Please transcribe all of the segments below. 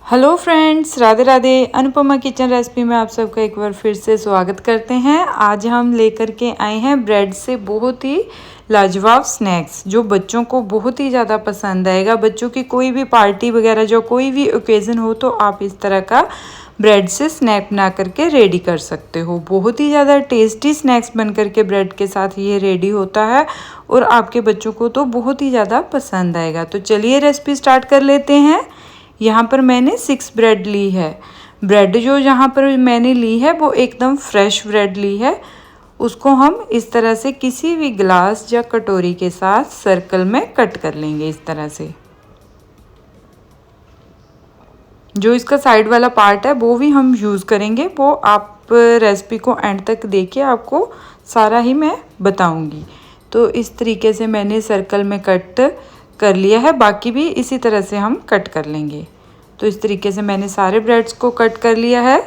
Hello friends, Radhe Radhe. Anupama kitchen recipe में आप सबका एक बार फिर से स्वागत करते हैं। आज हम लेकर के आए हैं ब्रेड से बहुत ही लाजवाब स्नैक्स जो बच्चों को बहुत ही ज़्यादा पसंद आएगा। बच्चों की कोई भी पार्टी वगैरह जो कोई भी ओकेज़न हो तो आप इस तरह का ब्रेड से स्नैक बना करके रेडी कर सकते हो। बहुत ही ज़्यादा टेस्टी स्नैक्स बन करके ब्रेड के साथ ये रेडी होता है और आपके बच्चों को तो बहुत ही ज़्यादा पसंद आएगा। तो चलिए रेसिपी स्टार्ट कर लेते हैं। यहाँ पर मैंने 6 ब्रेड ली है। ब्रेड जो यहाँ पर मैंने ली है वो एकदम फ्रेश ब्रेड ली है। उसको हम इस तरह से किसी भी ग्लास या कटोरी के साथ सर्कल में कट कर लेंगे। इस तरह से जो इसका साइड वाला पार्ट है वो भी हम यूज़ करेंगे, वो आप रेसिपी को एंड तक देखिए, आपको सारा ही मैं बताऊंगी। तो इस तरीके से मैंने सर्कल में कट कर लिया है, बाकी भी इसी तरह से हम कट कर लेंगे। तो इस तरीके से मैंने सारे ब्रेड्स को कट कर लिया है।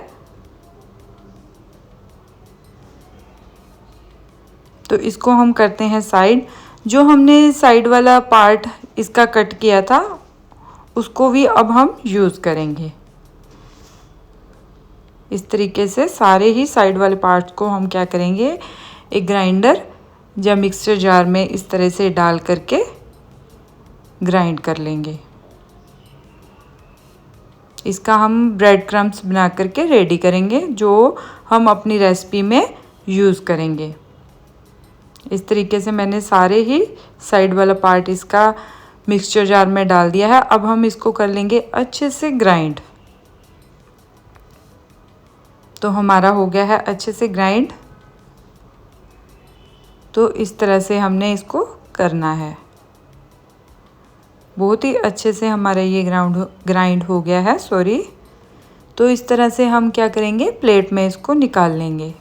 तो इसको हम करते हैं साइड। जो हमने साइड वाला पार्ट इसका कट किया था उसको भी अब हम यूज़ करेंगे। इस तरीके से सारे ही साइड वाले पार्ट्स को हम क्या करेंगे, एक ग्राइंडर या मिक्सर जार में इस तरह से डाल करके ग्राइंड कर लेंगे। इसका हम ब्रेड क्रम्स बना करके रेडी करेंगे जो हम अपनी रेसिपी में यूज़ करेंगे। इस तरीके से मैंने सारे ही साइड वाला पार्ट इसका मिक्सचर जार में डाल दिया है। अब हम इसको कर लेंगे अच्छे से ग्राइंड। तो हमारा हो गया है अच्छे से ग्राइंड। तो इस तरह से हमने इसको करना है। बहुत ही अच्छे से हमारा ये ग्राइंड हो गया है, सॉरी। तो इस तरह से हम क्या करेंगे, प्लेट में इसको निकाल लेंगे।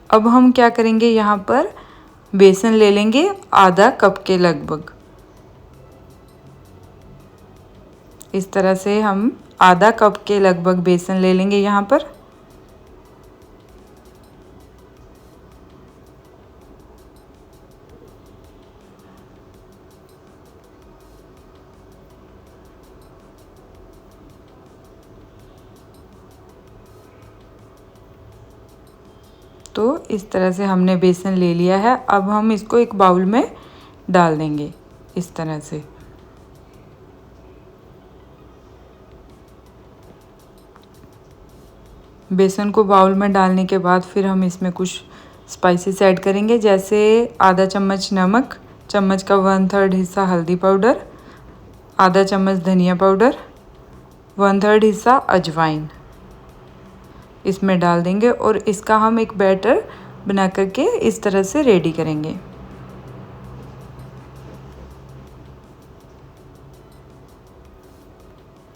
अब हम क्या करेंगे, यहाँ पर बेसन ले लेंगे आधा कप के लगभग। इस तरह से हम आधा कप के लगभग बेसन ले लेंगे यहाँ पर। तो इस तरह से हमने बेसन ले लिया है। अब हम इसको एक बाउल में डाल देंगे इस तरह से। बेसन को बाउल में डालने के बाद फिर हम इसमें कुछ स्पाइसेस ऐड करेंगे, जैसे आधा चम्मच नमक, चम्मच का 1/3 हिस्सा हल्दी पाउडर, आधा चम्मच धनिया पाउडर, 1/3 हिस्सा अजवाइन इसमें डाल देंगे और इसका हम एक बैटर बना करके इस तरह से रेडी करेंगे।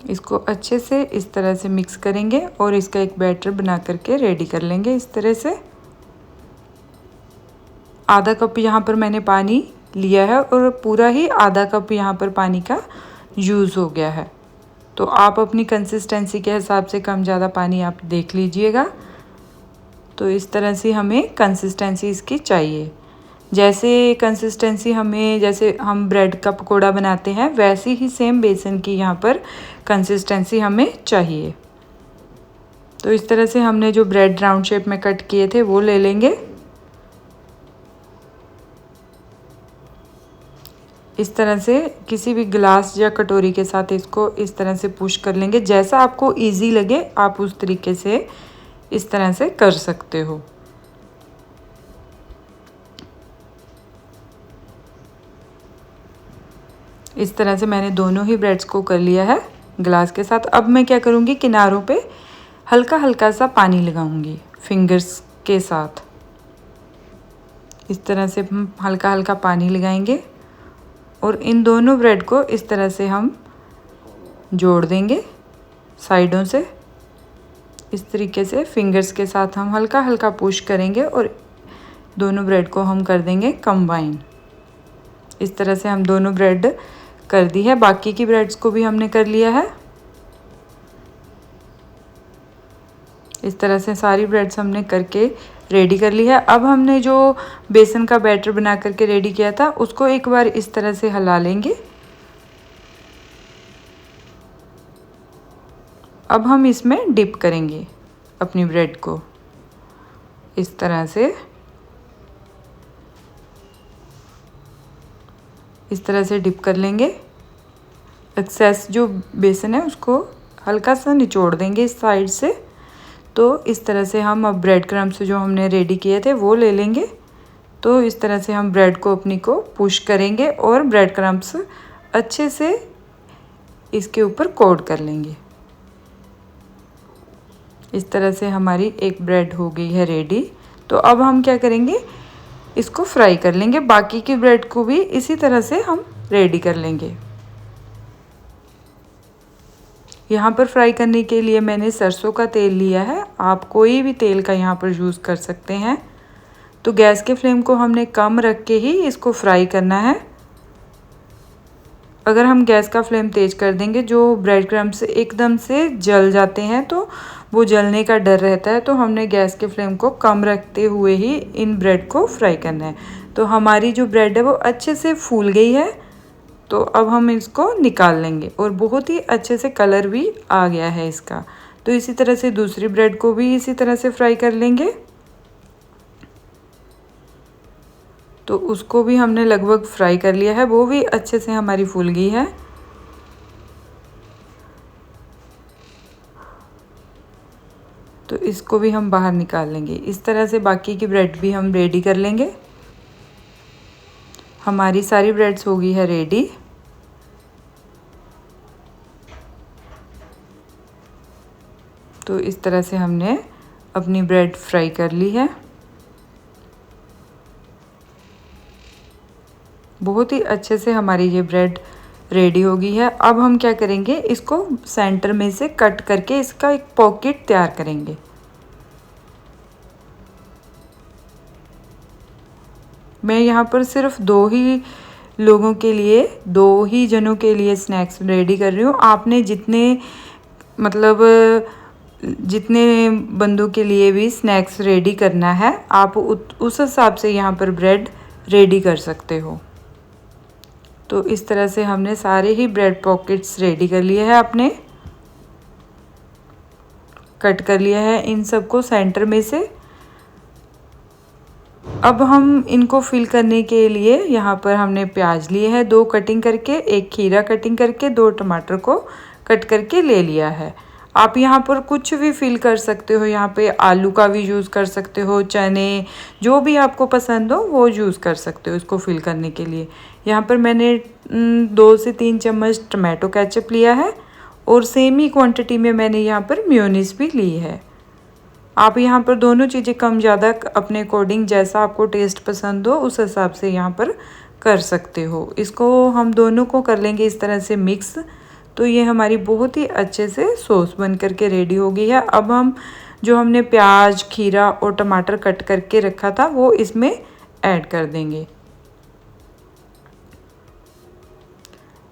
इसको अच्छे से इस तरह से मिक्स करेंगे और इसका एक बैटर बना करके रेडी कर लेंगे। इस तरह से आधा कप यहाँ पर मैंने पानी लिया है और पूरा ही आधा कप यहाँ पर पानी का यूज़ हो गया है। तो आप अपनी कंसिस्टेंसी के हिसाब से कम ज़्यादा पानी आप देख लीजिएगा। तो इस तरह से हमें कंसिस्टेंसी इसकी चाहिए। जैसे कंसिस्टेंसी हमें, जैसे हम ब्रेड का पकोड़ा बनाते हैं वैसी ही सेम बेसन की यहाँ पर कंसिस्टेंसी हमें चाहिए। तो इस तरह से हमने जो ब्रेड राउंड शेप में कट किए थे वो ले लेंगे। इस तरह से किसी भी ग्लास या कटोरी के साथ इसको इस तरह से पुश कर लेंगे। जैसा आपको इजी लगे आप उस तरीके से इस तरह से कर सकते हो। इस तरह से मैंने दोनों ही ब्रेड्स को कर लिया है ग्लास के साथ। अब मैं क्या करूँगी, किनारों पे हल्का हल्का सा पानी लगाऊंगी फिंगर्स के साथ। इस तरह से हम हल्का हल्का पानी लगाएंगे और इन दोनों ब्रेड को इस तरह से हम जोड़ देंगे साइडों से। इस तरीके से फिंगर्स के साथ हम हल्का हल्का पुश करेंगे और दोनों ब्रेड को हम कर देंगे कंबाइन। इस तरह से हम दोनों ब्रेड कर दी है। बाकी की ब्रेड्स को भी हमने कर लिया है। इस तरह से सारी ब्रेड्स हमने करके रेडी कर ली है। अब हमने जो बेसन का बैटर बना करके रेडी किया था उसको एक बार इस तरह से हिला लेंगे। अब हम इसमें डिप करेंगे अपनी ब्रेड को इस तरह से, इस तरह से डिप कर लेंगे। एक्सेस जो बेसन है उसको हल्का सा निचोड़ देंगे इस साइड से। तो इस तरह से हम अब ब्रेड क्रम्स जो हमने रेडी किए थे वो ले लेंगे। तो इस तरह से हम ब्रेड को अपनी को पुश करेंगे और ब्रेड क्रम्स अच्छे से इसके ऊपर कोट कर लेंगे। इस तरह से हमारी एक ब्रेड हो गई है रेडी। तो अब हम क्या करेंगे, इसको फ्राई कर लेंगे। बाकी की ब्रेड को भी इसी तरह से हम रेडी कर लेंगे। यहाँ पर फ्राई करने के लिए मैंने सरसों का तेल लिया है। आप कोई भी तेल का यहाँ पर यूज़ कर सकते हैं। तो गैस के फ्लेम को हमने कम रख के ही इसको फ्राई करना है। अगर हम गैस का फ्लेम तेज़ कर देंगे जो ब्रेड क्रम्स एकदम से जल जाते हैं तो वो जलने का डर रहता है। तो हमने गैस के फ्लेम को कम रखते हुए ही इन ब्रेड को फ्राई करना है। तो हमारी जो ब्रेड है वो अच्छे से फूल गई है। तो अब हम इसको निकाल लेंगे और बहुत ही अच्छे से कलर भी आ गया है इसका। तो इसी तरह से दूसरी ब्रेड को भी इसी तरह से फ्राई कर लेंगे। तो उसको भी हमने लगभग फ्राई कर लिया है, वो भी अच्छे से हमारी फूल गई है। तो इसको भी हम बाहर निकाल लेंगे। इस तरह से बाकी की ब्रेड भी हम रेडी कर लेंगे। हमारी सारी ब्रेड्स हो गई है रेडी। तो इस तरह से हमने अपनी ब्रेड फ्राई कर ली है। बहुत ही अच्छे से हमारी ये ब्रेड रेडी हो गई है। अब हम क्या करेंगे, इसको सेंटर में से कट करके इसका एक पॉकेट तैयार करेंगे। मैं यहाँ पर सिर्फ दो ही लोगों के लिए, 2 ही जनों के लिए स्नैक्स रेडी कर रही हूँ। आपने जितने मतलब जितने बंदों के लिए भी स्नैक्स रेडी करना है आप उस हिसाब से यहाँ पर ब्रेड रेडी कर सकते हो। तो इस तरह से हमने सारे ही ब्रेड पॉकेट्स रेडी कर लिए हैं, अपने कट कर लिया है इन सबको सेंटर में से। अब हम इनको फिल करने के लिए यहाँ पर हमने प्याज लिए हैं 2 कटिंग करके, 1 खीरा कटिंग करके, 2 टमाटर को कट करके ले लिया है। आप यहाँ पर कुछ भी फिल कर सकते हो, यहाँ पे आलू का भी यूज़ कर सकते हो, चने, जो भी आपको पसंद हो वो यूज़ कर सकते हो इसको फिल करने के लिए। यहाँ पर मैंने 2 से 3 चम्मच टमाटो केचप लिया है और सेम ही क्वांटिटी में मैंने यहाँ पर मेयोनीज भी ली है। आप यहाँ पर दोनों चीज़ें कम ज़्यादा अपने अकॉर्डिंग जैसा आपको टेस्ट पसंद हो उस हिसाब से यहाँ पर कर सकते हो। इसको हम दोनों को कर लेंगे इस तरह से मिक्स। तो ये हमारी बहुत ही अच्छे से सॉस बन करके रेडी हो गई है। अब हम जो हमने प्याज, खीरा और टमाटर कट करके रखा था वो इसमें ऐड कर देंगे।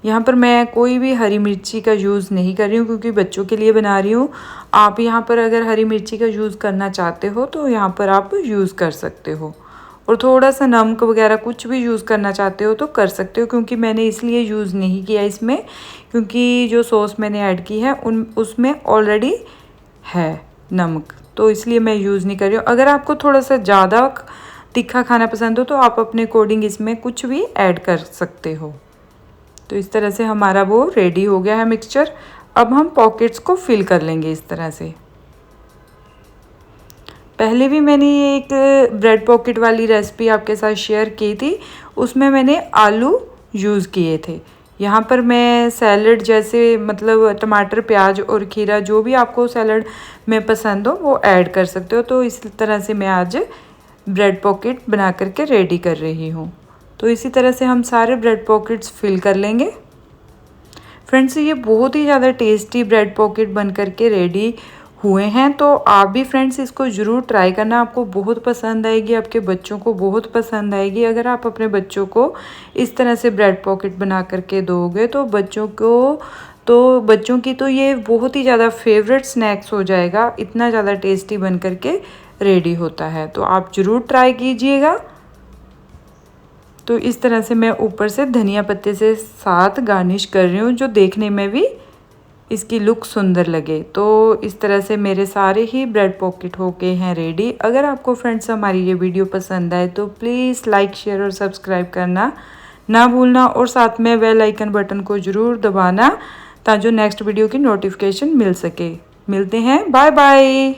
यहाँ पर मैं कोई भी हरी मिर्ची का यूज़ नहीं कर रही हूँ क्योंकि बच्चों के लिए बना रही हूँ। आप यहाँ पर अगर हरी मिर्ची का यूज़ करना चाहते हो तो यहाँ पर आप यूज़ कर सकते हो। और थोड़ा सा नमक वगैरह कुछ भी यूज़ करना चाहते हो तो कर सकते हो, क्योंकि मैंने इसलिए यूज़ नहीं किया इसमें क्योंकि जो सॉस मैंने ऐड की है उसमें ऑलरेडी है नमक, तो इसलिए मैं यूज़ नहीं कर रही हूँ। अगर आपको थोड़ा सा ज़्यादा तीखा खाना पसंद हो तो आप अपने अकॉर्डिंग इसमें कुछ भी ऐड कर सकते हो। तो इस तरह से हमारा वो रेडी हो गया है मिक्सचर। अब हम पॉकेट्स को फिल कर लेंगे इस तरह से। पहले भी मैंने ये एक ब्रेड पॉकेट वाली रेसिपी आपके साथ शेयर की थी, उसमें मैंने आलू यूज़ किए थे। यहाँ पर मैं सैलड जैसे मतलब टमाटर, प्याज और खीरा जो भी आपको सैलड में पसंद हो वो ऐड कर सकते हो। तो इस तरह से मैं आज ब्रेड पॉकेट बना करके रेडी कर रही हूँ। तो इसी तरह से हम सारे ब्रेड पॉकेट्स फिल कर लेंगे। फ्रेंड्स, ये बहुत ही ज़्यादा टेस्टी ब्रेड पॉकेट बन करके रेडी हुए हैं। तो आप भी फ्रेंड्स इसको ज़रूर ट्राई करना, आपको बहुत पसंद आएगी, आपके बच्चों को बहुत पसंद आएगी। अगर आप अपने बच्चों को इस तरह से ब्रेड पॉकेट बना करके दोगे तो बच्चों की तो ये बहुत ही ज़्यादा फेवरेट स्नैक्स हो जाएगा। इतना ज़्यादा टेस्टी बन करके रेडी होता है। तो आप ज़रूर ट्राई कीजिएगा। तो इस तरह से मैं ऊपर से धनिया पत्ते से साथ गार्निश कर रही हूँ, जो देखने में भी इसकी लुक सुंदर लगे। तो इस तरह से मेरे सारे ही ब्रेड पॉकेट हो गए हैं रेडी। अगर आपको फ्रेंड्स हमारी ये वीडियो पसंद आए तो प्लीज़ लाइक, शेयर और सब्सक्राइब करना ना भूलना, और साथ में बेल आइकन बटन को ज़रूर दबाना ताकि नेक्स्ट वीडियो की नोटिफिकेशन मिल सके। मिलते हैं, बाय बाय।